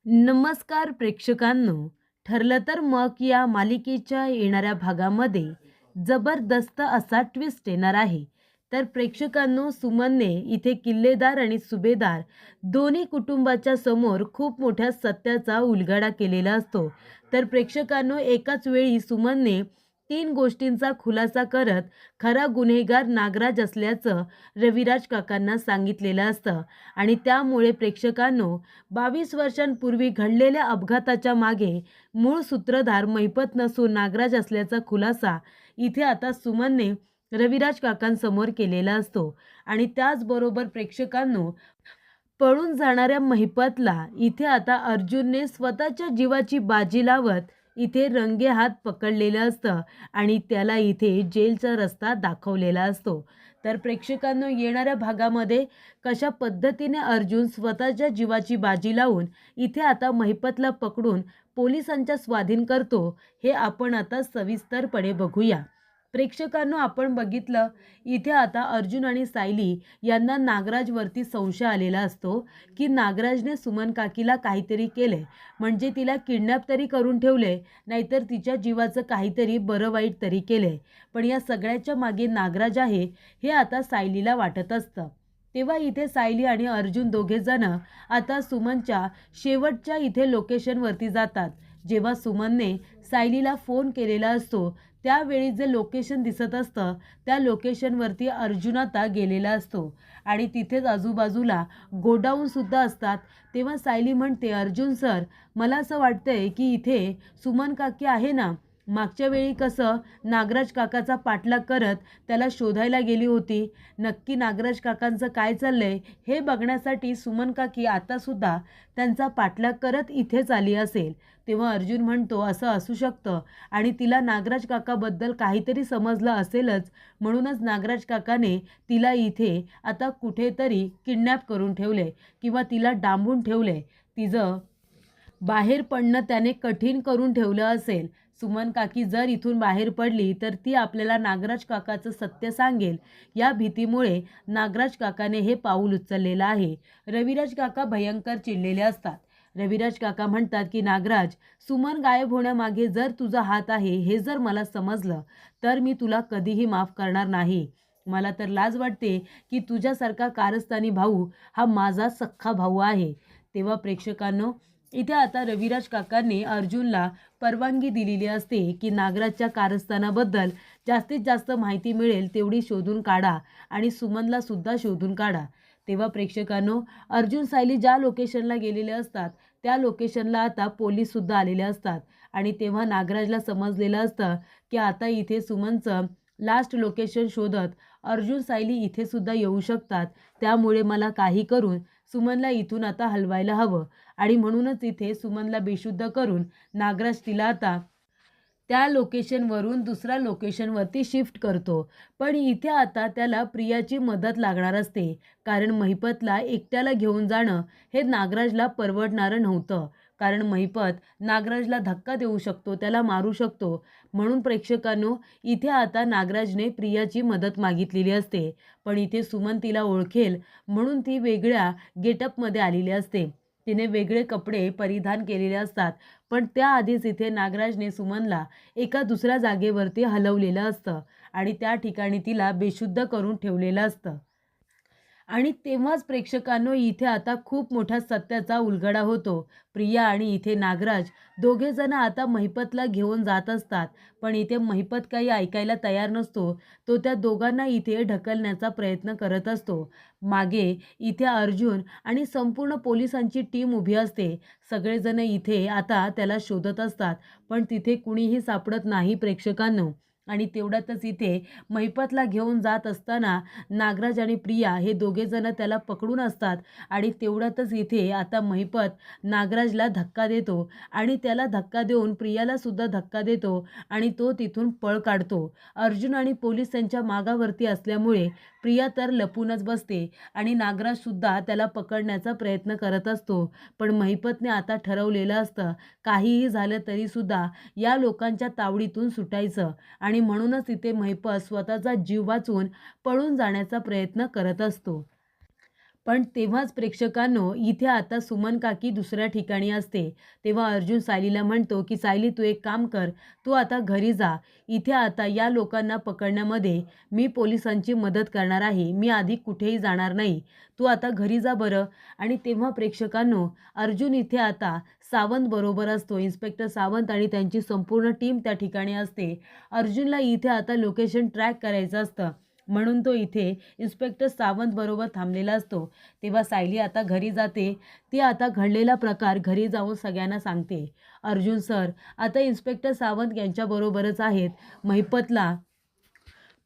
नमस्कार प्रेक्षकांनो. ठरलं तर मग या मालिकेच्या येणाऱ्या भागामध्ये जबरदस्त असा ट्विस्ट येणार आहे. तर प्रेक्षकांनो, सुमनने इथे किल्लेदार आणि सुभेदार दोन्ही कुटुंबाच्या समोर खूप मोठ्या सत्याचा उलगडा केलेला असतो. तर प्रेक्षकांनो, एकाच वेळी सुमनने 3 गोष्टींचा खुलासा करत खरा गुन्हेगार नागराज असल्याचं रविराज काकांना सांगितलेलं असतं आणि त्यामुळे प्रेक्षकांनो, 22 वर्षांपूर्वी घडलेल्या अपघाताच्या मागे मूळ सूत्रधार महिपत नसून नागराज असल्याचा खुलासा इथे आता सुमनने रविराज काकांसमोर केलेला असतो. आणि त्याचबरोबर प्रेक्षकांनो, पळून जाणाऱ्या महिपतला इथे आता अर्जुनने स्वतःच्या जीवाची बाजी लावत इथे रंगेहात पकडलेलं असतं आणि त्याला इथे जेलचा रस्ता दाखवलेला असतो. तर प्रेक्षकांनो, येणाऱ्या भागामध्ये कशा पद्धतीने अर्जुन स्वतःच्या जीवाची बाजी लावून इथे आता महिपतला पकडून पोलिसांच्या स्वाधीन करतो, हे आपण आता सविस्तरपणे बघूया. प्रेक्षकांनो, आपण बघितलं इथे आता अर्जुन आणि सायली यांना नागराजवरती संशय आलेला असतो की नागराजने सुमन काकीला काहीतरी केले, म्हणजे तिला किडनॅप तरी करून ठेवले, नाहीतर तिच्या जीवाचं काहीतरी बरं वाईट तरी केले. पण या सगळ्याच्या मागे नागराज आहे हे आता सायलीला वाटत असतं. तेव्हा इथे सायली आणि अर्जुन दोघेजण आता सुमनच्या शेवटच्या इथे लोकेशनवरती जातात. जेव्हा सुमनने सायलीला फोन केलेला असतो त्यावेळी जे लोकेशन दिसत असतं त्या लोकेशनवरती अर्जुन आता गेलेला असतो आणि तिथेच आजूबाजूला गोडाऊनसुद्धा असतात. तेव्हा सायली म्हणते, अर्जुन सर, मला असं वाटतंय की इथे सुमन काकी आहे ना, मागच्या वेळी कसं नागराज काकाचा पाठलाग करत त्याला शोधायला गेली होती. नक्की नागराज काकांचं काय चाललंय हे बघण्यासाठी सुमन काकी आतासुद्धा त्यांचा पाठलाग करत इथेच आली असेल. तेव्हा अर्जुन म्हणतो, असं असू शकतं आणि तिला नागराज काकाबद्दल काहीतरी समजलं असेलच, म्हणूनच नागराज काकाने तिला इथे आता कुठेतरी किडनॅप करून ठेवले किंवा तिला डांबून ठेवले. तिचं बाहेर पडणं त्याने कठीण करून ठेवलं असेल. सुमन काकी जर इथून बाहेर पडली तर ती आपल्याला नागराज काकाचं सत्य सांगेल, या भीतीमुळे नागराज काकाने हे पाऊल उचललेलं आहे. रविराज काका भयंकर चिडलेले असतात. रविराज काका म्हणतात की नागराज, सुमन गायब होण्यामागे जर तुझा हात आहे हे जर मला समजलं तर मी तुला कधीही माफ करणार नाही. मला तर लाज वाटते की तुझ्यासारखा कारस्थानी भाऊ हा माझा सख्खा भाऊ आहे. तेव्हा प्रेक्षकांनो, इथे आता रविराज काकांनी अर्जुनला परवानगी दिलेली असते की नागराजच्या कारस्थानाबद्दल जास्तीत जास्त माहिती मिळेल तेवढी शोधून काढा आणि सुमनला सुद्धा शोधून काढा. तेव्हा प्रेक्षकांनो, अर्जुन सायली ज्या लोकेशनला गेलेले असतात त्या लोकेशनला आता पोलीससुद्धा आलेले असतात आणि तेव्हा नागराजला समजलेलं असतं की आता इथे सुमनचं लास्ट लोकेशन शोधत अर्जुन सायली इथे सुद्धा येऊ शकतात. त्यामुळे मला काही करून सुमनला इथून आता हलवायला हवं आणि म्हणूनच इथे सुमनला बेशुद्ध करून नागराज तिला आता त्या लोकेशनवरून दुसऱ्या लोकेशनवरती शिफ्ट करतो. पण इथे आता त्याला प्रियाची मदत लागणार असते, कारण महिपतला एकट्याला घेऊन जाणं हे नागराजला परवडणारं नव्हतं. कारण महिपत नागराजला धक्का देऊ शकतो, त्याला मारू शकतो. म्हणून प्रेक्षकांनो, इथे आता नागराजने प्रियाची मदत मागितलेली असते. पण इथे सुमन तिला ओळखेल म्हणून ती वेगळ्या गेटअपमध्ये आलेली असते. तिने वेगळे कपडे परिधान केलेले असतात. पण त्याआधीच इथे नागराजने सुमनला एका दुसऱ्या जागेवरती हलवलेलं असतं आणि त्या ठिकाणी तिला बेशुद्ध करून ठेवलेलं असतं. आणि तेव्हाच प्रेक्षकांनो, इथे आता खूप मोठ्या सत्याचा उलगडा होतो. प्रिया आणि इथे नागराज दोघेजण आता महिपतला घेऊन जात असतात. पण इथे महिपत काही ऐकायला तयार नसतो. तो त्या दोघांना इथे ढकलण्याचा प्रयत्न करत असतो. मागे इथे अर्जुन आणि संपूर्ण पोलिसांची टीम उभी असते. सगळेजण इथे आता त्याला शोधत असतात, पण तिथे कुणीही सापडत नाही प्रेक्षकांनो. आणि तेवढ्यातच इथे महिपतला घेऊन जात असताना नागराज आणि प्रिया हे दोघेजण त्याला पकडून असतात आणि तेवढ्यातच इथे आता महिपत नागराजला धक्का देतो आणि त्याला धक्का देऊन प्रियाला सुद्धा धक्का देतो आणि तो तिथून पळ काढतो. अर्जुन आणि पोलीस त्यांच्या मागावरती असल्यामुळे प्रिया तर लपूनच बसते आणि नागराज सुद्धा त्याला पकडण्याचा प्रयत्न करत असतो. पण महिपतने आता ठरवलेलं असतं, काहीही झालं तरी सुद्धा या लोकांच्या तावडीतून सुटायचं आणि म्हणूनच इथे महिपत स्वतःचा जीव वाचवून पळून जाण्याचा प्रयत्न करत असतो. पण तेव्हाच प्रेक्षकांनो इथे आता सुमन काकी दुसऱ्या ठिकाणी असते. तेव्हा अर्जुन सायलीला म्हणतो की सायली तू एक काम कर, तू आता घरी जा. इथे आता या लोकांना पकडण्यामध्ये मी पोलिसांची मदत करणार आहे. मी आधी कुठेही जाणार नाही. तू आता घरी जा बरं. आणि तेव्हा प्रेक्षकांनो अर्जुन इथे आता सावंत बरोबर असतो. इन्स्पेक्टर सावंत आणि त्यांची संपूर्ण टीम त्या ठिकाणी असते. अर्जुनला इथे आता लोकेशन ट्रॅक करायचं असतं. म्हणून तो इथे इन्स्पेक्टर सावंत बरोबर थांबलेला असतो. तेव्हा सायली आता घरी जाते. ती आता घडलेला प्रकार घरी जाऊन सगळ्यांना सांगते. अर्जुन सर आता इन्स्पेक्टर सावंत यांच्याबरोबरच आहेत. महिपतला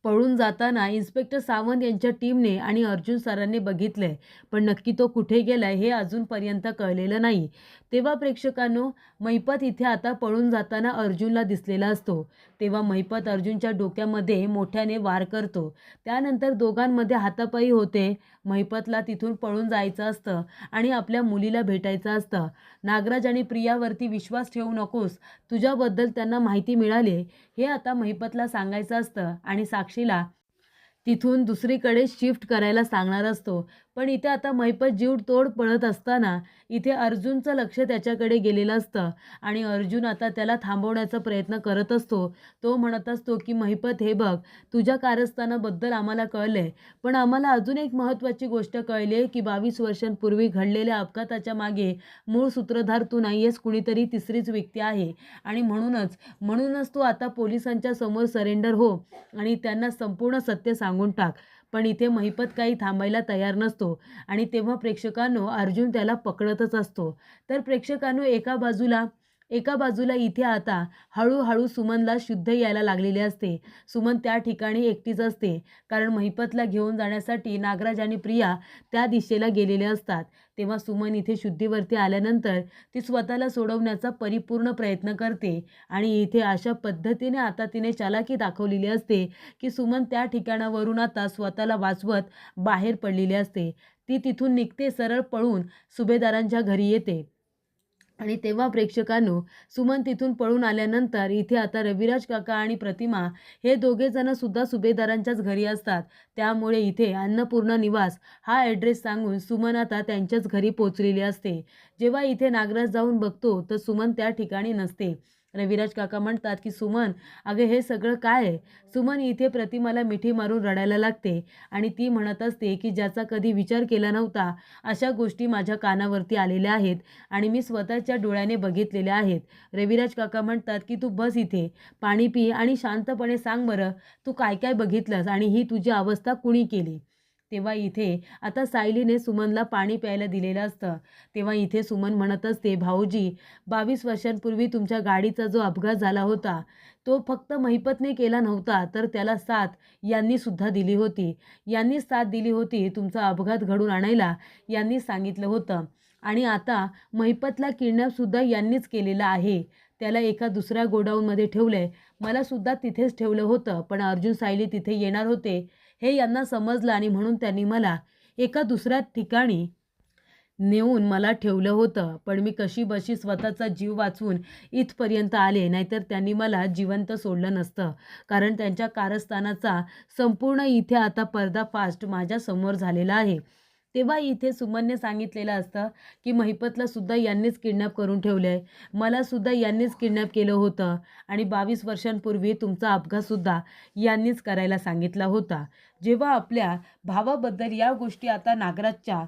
पळून जाताना इन्स्पेक्टर सावंत यांच्या टीमने आणि अर्जुन सरांनी बघितलंय, पण नक्की तो कुठे गेलाय हे अजूनपर्यंत कळलेलं नाही. तेव्हा प्रेक्षकांनो महिपत इथे आता पळून जाताना अर्जुनला दिसलेला असतो. तेव्हा महिपत अर्जुनच्या डोक्यामध्ये मोठ्याने वार करतो. त्यानंतर दोघांमध्ये हातापाई होते. महिपतला तिथून पळून जायचं असतं आणि आपल्या मुलीला भेटायचं असतं. नागराज आणि प्रियावरती विश्वास ठेवू नकोस, तुझ्याबद्दल त्यांना माहिती मिळाली हे आता महिपतला सांगायचं असतं आणि साक्षीला तिथून दुसरीकडे शिफ्ट करायला सांगणार असतो. पण इथे आता महिपत जीव तोड पळत असताना इथे अर्जुनचं लक्ष त्याच्याकडे गेलेलं असतं आणि अर्जुन आता त्याला थांबवण्याचा प्रयत्न करत असतो. तो म्हणत असतो की महिपत हे बघ, तुझ्या कारस्थानाबद्दल आम्हाला कळलंय, पण आम्हाला अजून एक महत्त्वाची गोष्ट कळली आहे की 22 वर्षांपूर्वी घडलेल्या अपघाताच्या मागे मूळ सूत्रधार तू नाही आहेस, कुणीतरी तिसरीच व्यक्ती आहे. आणि म्हणूनच तू आता पोलिसांच्या समोर सरेंडर हो आणि त्यांना संपूर्ण सत्य सांगून टाक. पण इथे महिपत काही थांबायला तयार नसतो आणि तेव्हा प्रेक्षकांनो अर्जुन त्याला पकडतच असतो. तर प्रेक्षकांनो एका बाजूला इथे आता हळूहळू सुमनला शुद्ध यायला लागलेली असते. सुमन त्या ठिकाणी एकटीच असते, कारण महिपतला घेऊन जाण्यासाठी नागराज आणि प्रिया त्या दिशेला गेलेले असतात. तेव्हा सुमन इथे शुद्धीवरती आल्यानंतर ती स्वतःला सोडवण्याचा परिपूर्ण प्रयत्न करते आणि इथे अशा पद्धतीने आता तिने चालाकी दाखवलेली असते की सुमन त्या ठिकाणावरून आता स्वतःला वाचवत बाहेर पडलेली असते. ती तिथून निघते, सरळ पळून सुभेदारांच्या घरी येते. आणि तेव्हा प्रेक्षकांनो सुमन तिथून पळून आल्यानंतर इथे आता रविराज काका आणि प्रतिमा हे दोघेजण सुद्धा सुभेदारांच्याच घरी असतात. त्यामुळे इथे अन्नपूर्णा निवास हा ॲड्रेस सांगून सुमन आता त्यांच्याच घरी पोचलेली असते. जेव्हा इथे नागराज जाऊन बघतो तर सुमन त्या ठिकाणी नसते. रविराज काका म्हणतात की सुमन, अगं हे सगळं काय आहे? सुमन इथे प्रतिमाला मिठी मारून रडायला लागते आणि ती म्हणत असते की ज्याचा कधी विचार केला नव्हता अशा गोष्टी माझ्या कानावरती आलेल्या आहेत आणि मी स्वतःच्या डोळ्याने बघितलेल्या आहेत. रविराज काका म्हणतात की तू बस इथे, पाणी पी आणि शांतपणे सांग बरं, तू काय काय बघितलंस आणि ही तुझी अवस्था कुणी केली? तेव्हा इथे आता सायलीने सुमनला पाणी प्यायला दिलेलं असतं. तेव्हा इथे सुमन म्हणत असते, भाऊजी 22 वर्षांपूर्वी तुमच्या गाडीचा जो अपघात झाला होता तो फक्त महिपतने केला नव्हता, तर त्याला साथ यांनी सुद्धा दिली होती. यांनीच साथ दिली होती तुमचा अपघात घडून आणायला, यांनीच सांगितलं होतं. आणि आता महिपतला किडनॅपसुद्धा यांनीच केलेला आहे. त्याला एका दुसऱ्या गोडाऊनमध्ये ठेवलंय. मला सुद्धा तिथेच ठेवलं होतं, पण अर्जुन सायली तिथे येणार होते हे यांना समजलं आणि म्हणून त्यांनी मला एका दुसऱ्या ठिकाणी नेऊन मला ठेवलं होतं. पण मी कशीबशी स्वतःचा जीव वाचवून इथपर्यंत आले, नाहीतर त्यांनी मला जिवंत सोडलं नसतं. कारण त्यांच्या कारस्थानाचा संपूर्ण इथे आता पर्दाफाश माझ्यासमोर झालेला आहे. तेव्हा इथे सुमनने सांगितलेलं असतं की महिपतला सुद्धा यांनीच किडनॅप करून ठेवलं आहे, मला सुद्धा यांनीच किडनॅप केलं होतं आणि 22 वर्षांपूर्वी तुमचा अपघातसुद्धा यांनीच करायला सांगितला होता. जेव्हा आपल्या भावाबद्दल या गोष्टी आता नागराजच्या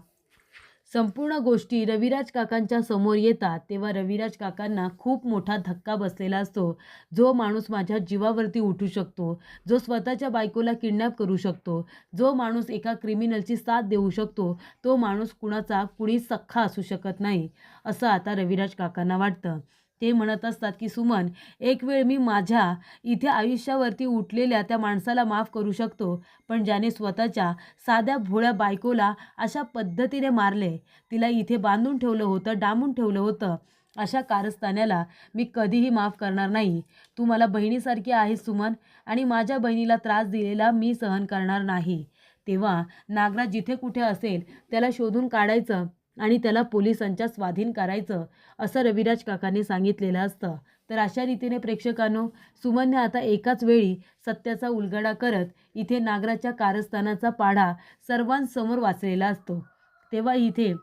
संपूर्ण गोष्टी रविराज काकांच्या समोर येतात, तेव्हा रविराज काकांना खूप मोठा धक्का बसलेला असतो. जो माणूस माझ्या जीवावरती उठू शकतो, जो स्वतःच्या बायकोला किडनॅप करू शकतो, जो माणूस एका क्रिमिनलची साथ देऊ शकतो, तो माणूस कुणी सख्खा असू शकत नाही, असं आता रविराज काकांना वाटतं. ते म्हणत असतात की सुमन, एक वेळ मी माझ्या इथे आयुष्यावरती उठलेल्या त्या माणसाला माफ करू शकतो, पण ज्याने स्वतःच्या साध्या भोळ्या बायकोला अशा पद्धतीने मारले, तिला इथे बांधून ठेवलं होतं, डांबून ठेवलं होतं, अशा कारस्थान्याला मी कधीही माफ करणार नाही. तू मला बहिणीसारखी आहेस सुमन, आणि माझ्या बहिणीला त्रास दिलेला मी सहन करणार नाही. तेव्हा नागराज जिथे कुठे असेल त्याला शोधून काढायचं आणि त्याला पोलिसांच्या स्वाधीन करायचं, असं रविराज काकांनी सांगितलेलं असतं. तर अशा रीतीने प्रेक्षकांनो सुमनने आता एकाच वेळी सत्याचा उलगडा करत इथे नागराजच्या कारस्थानाचा पाढा सर्वांसमोर वाचलेला असतो. तेव्हा इथे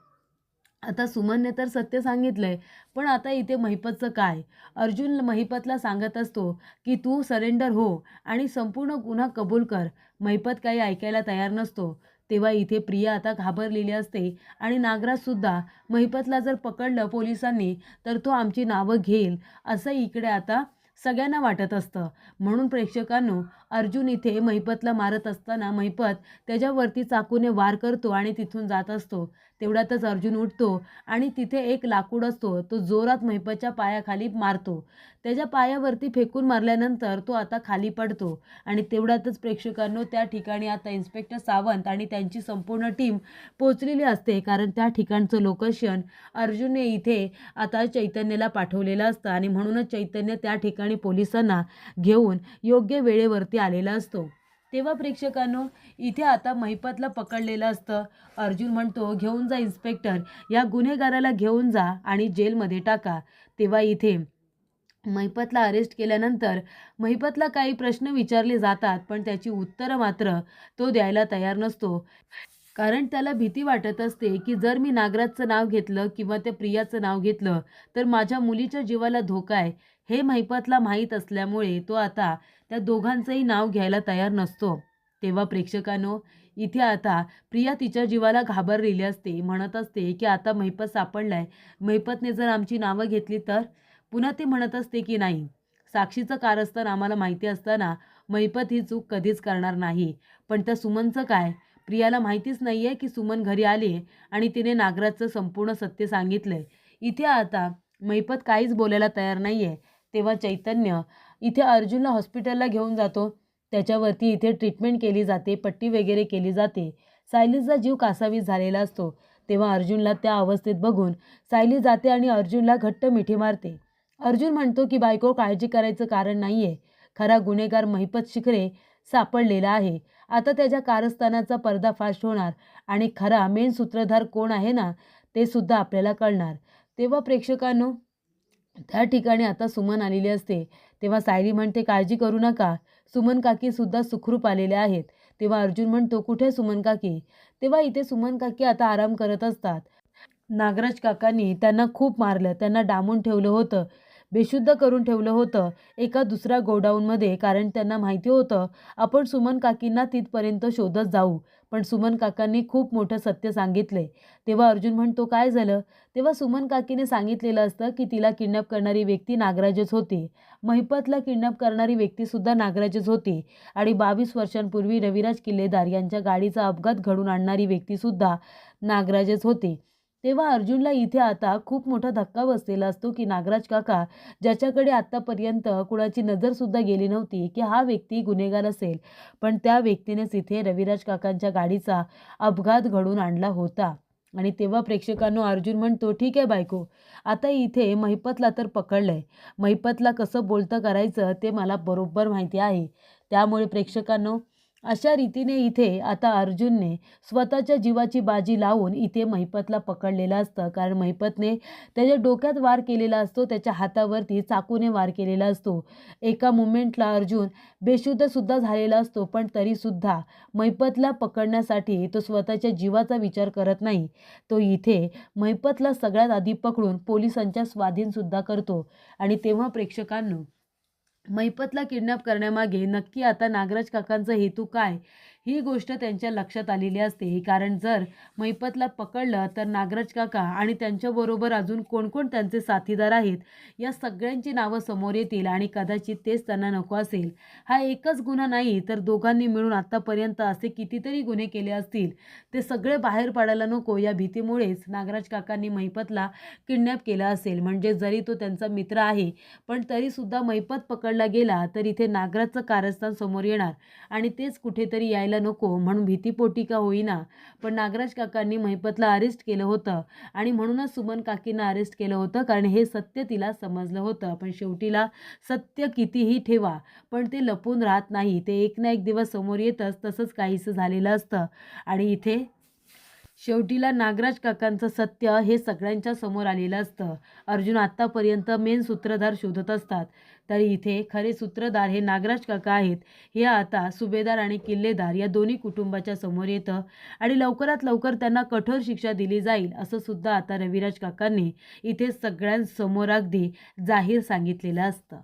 आता सुमनने तर सत्य सांगितलंय, पण आता इथे महिपतचं काय? अर्जुन महिपतला सांगत असतो की तू सरेंडर हो आणि संपूर्ण गुन्हा कबूल कर. महिपत काही ऐकायला तयार नसतो. तेव्हा इथे प्रिया आता घाबरलेली असते आणि नागराजसुद्धा महिपतला जर पकडलं पोलिसांनी तर तो आमची नावं घेईल असं इकडे आता सगळ्यांना वाटत असतं. म्हणून प्रेक्षकांनो, अर्जुन इथे महिपतला मारत असताना महिपत त्याच्यावरती चाकूने वार करतो आणि तिथून जात असतो. तेवढ्यातच अर्जुन उठतो आणि तिथे एक लाकूड असतो, तो जोरात महिपतच्या पायाखाली मारतो. त्याच्या पायावरती फेकून मारल्यानंतर तो आता खाली पडतो आणि तेवढ्यातच प्रेक्षकांनो, त्या ठिकाणी आता इन्स्पेक्टर सावंत आणि त्यांची संपूर्ण टीम पोचलेली असते. कारण त्या ठिकाणचं लोकेशन अर्जुनने इथे आता चैतन्यला पाठवलेलं असतं आणि म्हणूनच चैतन्य त्या ठिकाणी पोलिसांना घेऊन योग्य वेळेवरती आलेला असतो. तेव्हा प्रेक्षकांनो, इथे आता महिपतला पकडलेलं असतं. अर्जुन म्हणतो, घेऊन जा इन्स्पेक्टर, या गुन्हेगाराला घेऊन जा आणि जेलमध्ये टाका. तेव्हा इथे महिपतला अरेस्ट केल्यानंतर महिपतला काही प्रश्न विचारले जातात, पण त्याची उत्तरं मात्र तो द्यायला तयार नसतो. कारण त्याला भीती वाटत असते की जर मी नागराजचं नाव घेतलं किंवा त्या प्रियाचं नाव घेतलं तर माझ्या मुलीच्या जीवाला धोका आहे, हे महिपतला माहीत असल्यामुळे तो आता त्या दोघांचंही नाव घ्यायला तयार नसतो. तेव्हा प्रेक्षकांनो, इथे आता प्रिया तिच्या जीवाला घाबरलेली असते. म्हणत असते की आता महिपत सापडलाय, महिपतने जर आमची नावं घेतली तर. पुन्हा ती म्हणत असते की नाही, साक्षीचं कारस्थान आम्हाला माहिती असताना महिपत ही चूक कधीच करणार नाही. पण त्या सुमनचं काय? प्रियाला माहितीच नाही आहे की सुमन घरी आली आणि तिने नागराजचं संपूर्ण सत्य सांगितलंय. इथे आता महिपत काहीच बोलायला तयार नाही आहे. तेव्हा चैतन्य इथे अर्जुनला हॉस्पिटलला घेऊन जातो. त्याच्यावरती इथे ट्रीटमेंट केली जाते, पट्टी वगैरे केली जाते. सायलीचा जीव कासावीस झालेला असतो. तेव्हा अर्जुनला त्या अवस्थेत बघून सायली जाते आणि अर्जुनला घट्ट मिठी मारते. अर्जुन म्हणतो की बायको, काळजी करायचं कारण नाही आहे. खरा गुन्हेगार महिपत शिखरे सापडलेला आहे. आता त्याच्या कारस्थानाचा पर्दाफाश होणार आणि खरा मेन सूत्रधार कोण आहे ना, ते सुद्धा आपल्याला कळणार. तेव्हा प्रेक्षकांनो, त्या ठिकाणी आता सुमन आलेली असते. तेव्हा सायली म्हणते, काळजी करू नका, सुमन काकी सुद्धा सुखरूप आलेल्या आहेत. तेव्हा अर्जुन म्हणतो, कुठे सुमन काकी? तेव्हा इथे सुमन काकी आता आराम करत असतात. नागराज काकांनी त्यांना खूप मारलं, त्यांना डांबून ठेवलं होतं, बेशुद्ध करून ठेवलं होतं एका दुसऱ्या गोडाऊनमध्ये. कारण त्यांना माहिती होतं आपण सुमन काकींना तिथपर्यंत शोधत जाऊ. पण सुमन काकांनी खूप मोठं सत्य सांगितले. तेव्हा अर्जुन म्हणतो, काय झालं? तेव्हा सुमन काकीने सांगितलेलं असतं की तिला किडनॅप करणारी व्यक्ती नागराजच होती. महिपतला किडनॅप करणारी व्यक्तीसुद्धा नागराजच होती आणि 22 वर्षांपूर्वी रविराज किल्लेदार यांच्या गाडीचा अपघात घडून आणणारी व्यक्तीसुद्धा नागराजच होती. तेव्हा अर्जुनला इथे आता खूप मोठा धक्का बसलेला असतो की नागराज काका, ज्याच्याकडे आत्तापर्यंत कुणाची नजरसुद्धा गेली नव्हती की हा व्यक्ती गुन्हेगार असेल, पण त्या व्यक्तीनेच इथे रविराज काकांच्या गाडीचा अपघात घडून आणला होता. आणि तेव्हा प्रेक्षकांनो, अर्जुन म्हणतो, ठीक आहे बायको, आता इथे महिपतला तर पकडलंय, महिपतला कसं बोलतं करायचं ते मला बरोबर माहिती आहे. त्यामुळे प्रेक्षकांनो, अशा रीतीने इथे आता अर्जुनने स्वतःच्या जीवाची बाजी लावून इथे महिपतला पकडलेलं असतं. कारण महिपतने त्याच्या डोक्यात वार केलेला असतो, त्याच्या हातावरती चाकूने वार केलेला असतो. एका मुमेंटला अर्जुन बेशुद्धसुद्धा झालेला असतो, पण तरीसुद्धा महिपतला पकडण्यासाठी तो स्वतःच्या जीवाचा विचार करत नाही. तो इथे महिपतला सगळ्यात आधी पकडून पोलिसांच्या स्वाधीनसुद्धा करतो. आणि तेव्हा प्रेक्षकांनो, महिपतला किडनॅप करण्यामागे नक्की आता नागराज काकांचा हेतू काय, ही गोष्ट त्यांच्या लक्षात आलेली असते. कारण जर महिपतला पकडलं तर नागराज काका आणि त्यांच्याबरोबर अजून कोण कोण त्यांचे साथीदार आहेत या सगळ्यांची नावं समोर येतील आणि कदाचित तेच त्यांना नको असेल. हा एकच गुन्हा नाही तर दोघांनी मिळून आत्तापर्यंत असे कितीतरी गुन्हे केले असतील, ते सगळे बाहेर पडायला नको या भीतीमुळेच नागराज काकांनी महिपतला किडनॅप केला असेल. म्हणजे जरी तो त्यांचा मित्र आहे, पण तरीसुद्धा महिपत पकडला गेला तर इथे नागराजचं कारस्थान समोर येणार आणि तेच कुठेतरी यायला नको, म्हणून भीतीपोटी का होईना पण नागराज काकांनी महिपतला अरेस्ट केलं होतं. आणि म्हणूनच सुमन काकींना अरेस्ट केलं होतं, कारण हे सत्य तिला समजलं होतं. पण शेवटीला सत्य कितीही ठेवा पण ते लपून राहत नाही, ते एक ना एक दिवस समोर येतच. तसंच काहीसं झालेलं असतं. आणि इथे शेवटीला नागराज काकांचं सत्य हे सगळ्यांच्या समोर आलेलं असतं. अर्जुन आत्तापर्यंत मेन सूत्रधार शोधत असतात, तरी इथे खरे सूत्रधार हे नागराज काका आहेत. हे आता सुभेदार आणि किल्लेदार या दोन्ही कुटुंबाच्या समोर येतं आणि लवकरात लवकर त्यांना कठोर शिक्षा दिली जाईल असं सुद्धा आता रविराज काकांनी इथे सगळ्यांसमोर अगदी जाहीर सांगितलेलं असतं.